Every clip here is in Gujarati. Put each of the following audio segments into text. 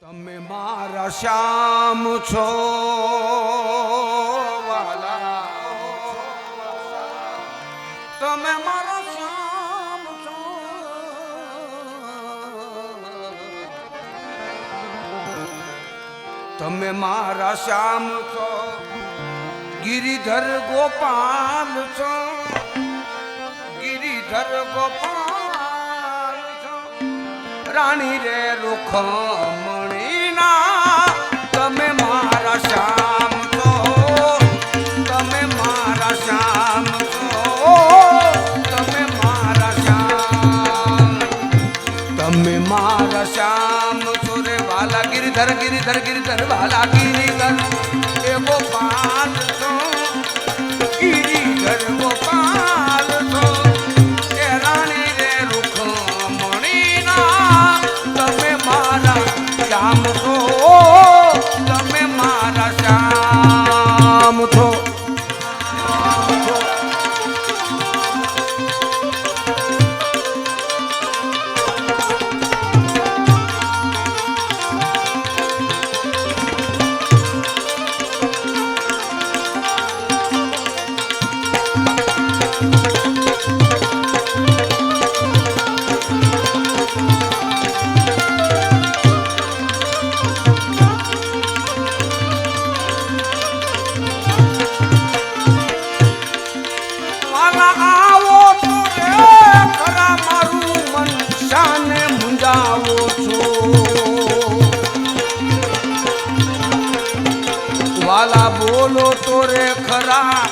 તમે મારા શ્યામ છો વાલા, તમે મારા શ્યામ છો, તમે મારા શ્યામ છો, ગિરિધર ગોપાલ છો, ગિરિધર ગોપાલ છો, રાણી રે રૂખમણી ના, તમે મારા શ્યામ છો, તમે મારા શ્યામ છો, તમે મારા શ્યામ, તમે મારા શ્યામ છો રે વાલા, ગિરિધર ગિરિધર ગિરિધર વાલા, ગિરિધર એ ગોપાલ છો, ગિરિધર ગોપાલ છો, એ રાણી રે રૂખમણી ના, તમે મારા શ્યામ છો, તમે મારા શ્યામ છો. વાલા બોલો તો રે ખરા,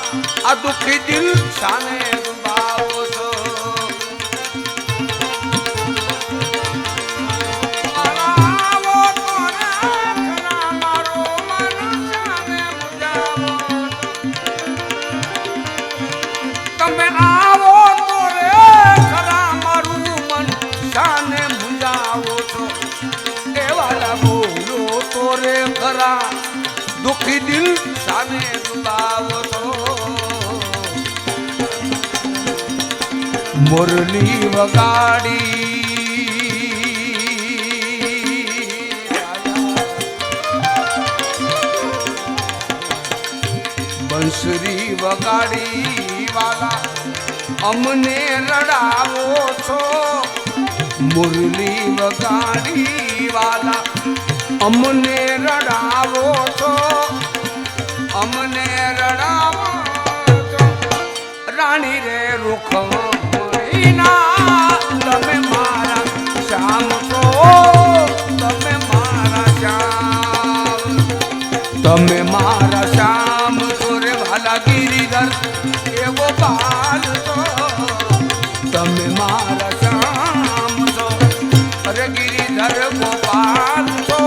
આ દુખી દિલ સાને દુબાવો છો. આવો તો રે ખરા, મારો મન સાને મુંજાવો. તમે આવો તો રે ખરા, મારું મન સાને મુંજાવો છો. એ વાલા બોલો તો રે ખરા, દુખી દિલ સાને દુબાવો છો. મુરલી વગાડી બંસરી વગાડી વાલા, અમને રડાવો છો. મુરલી વગાડી વાલા, અમને રડાવો છો, અમને રડાવો છો. રાણી રે રૂખમણી ના, તમે મારા શ્યામ છો, તમે મારા શ્યામ, તમે મારા શ્યામ છો રે વાલા, ગિરિધર એ ગોપાલ છો, તમે મારા શ્યામ છો, અરે ગિરિધર ગોપાલ છો,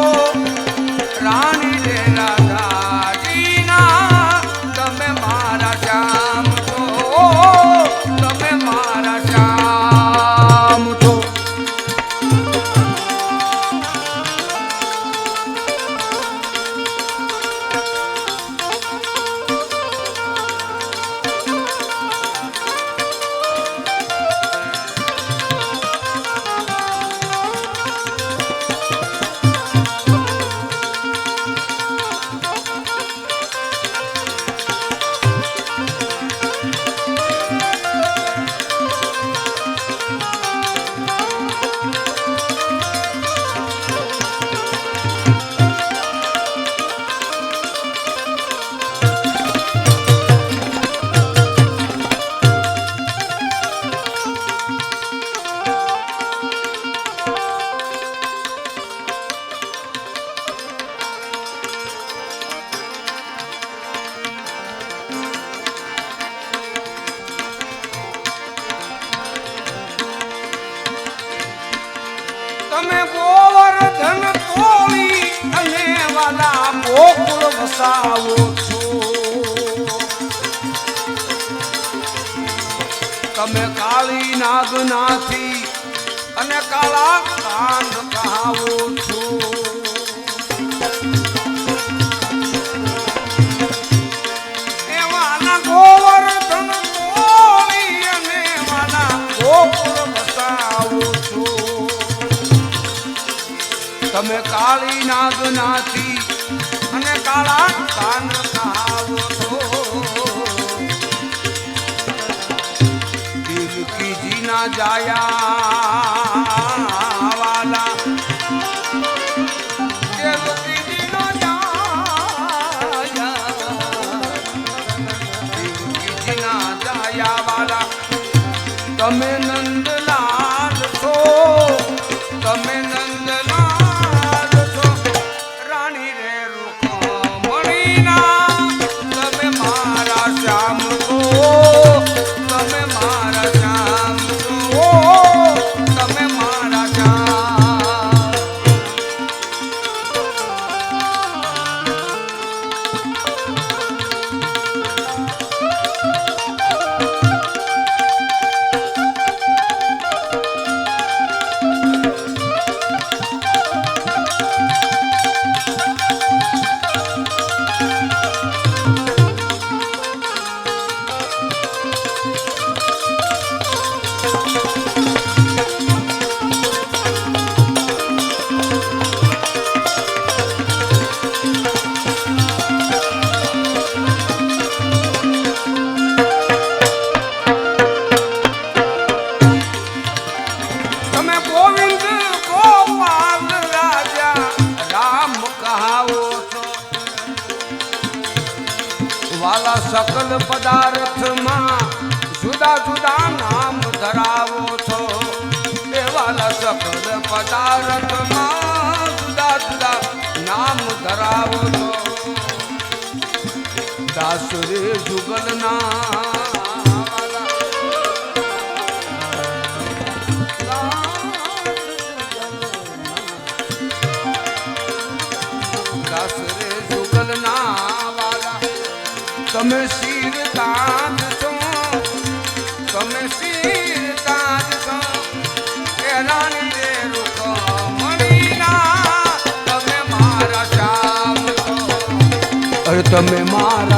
રાણી રે રાધાજી ના, તમે મારા શ્યામ છો, તમે મારા શ્યામ છો. તમે ગોવર્ધન તોળી અને વાલા ગોકુળ વસાવો છો. તમે કાળી નાગનાથી અને કાળા કાંડ કહાવો છો. એવાના ગોવર્ધન તોળી અને વાલા ગોકુળ વસાવો છો. તમે કાળી નાગનાથી અને કાળા કાન કહાવો છો દિલ કી જીના જાયા વાલા દિલ કી જીના જાયા દિલ કી જીના જાયા વાલા તમે નંદલાલ છો તમે નંદલાલ છો રાણી રે રૂકમણીના તમે મારા શ્યામ છો તમે મારા શ્યામ છો તમે મારા શ્યામ તમે ગોવિંદ ગોપાલ રાજા રામ કહાવો છો વાલા સકલ પદાર્થમાં જુદા જુદા નામ ધરાવો છો એ વાલા સકલ પદાર્થમાં જુદા જુદા નામ ધરાવો છો દાસ રે જુગલના તમે શિર તાજ છો તમે શિર તાજ છો એ રાણી રે રૂકમણીના તમે મારા શ્યામ છો અરે તમે મારા